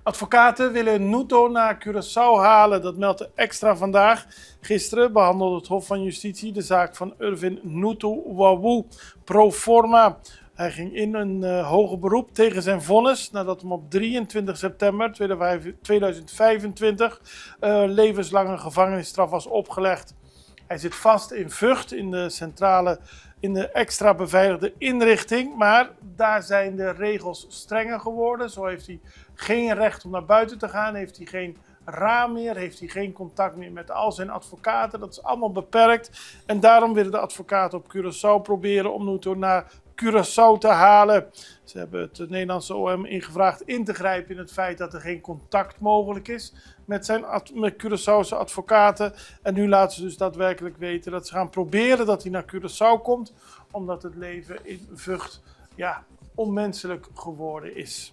Advocaten willen Nuto naar Curaçao halen, dat meldt de Extra vandaag. Gisteren behandelde het Hof van Justitie de zaak van Irvin Nuto Wawu pro forma. Hij ging in een hoger beroep tegen zijn vonnis nadat hem op 23 september 2025 levenslange gevangenisstraf was opgelegd. Hij zit vast in Vught in de extra beveiligde inrichting, maar daar zijn de regels strenger geworden. Zo heeft hij geen recht om naar buiten te gaan, heeft hij geen raam meer, heeft hij geen contact meer met al zijn advocaten. Dat is allemaal beperkt en daarom willen de advocaten op Curaçao proberen om Nuto naar Curaçao te halen. Ze hebben het Nederlandse OM ingevraagd in te grijpen in het feit dat er geen contact mogelijk is met Curaçaose advocaten. En nu laten ze dus daadwerkelijk weten dat ze gaan proberen dat hij naar Curaçao komt, omdat het leven in Vught onmenselijk geworden is.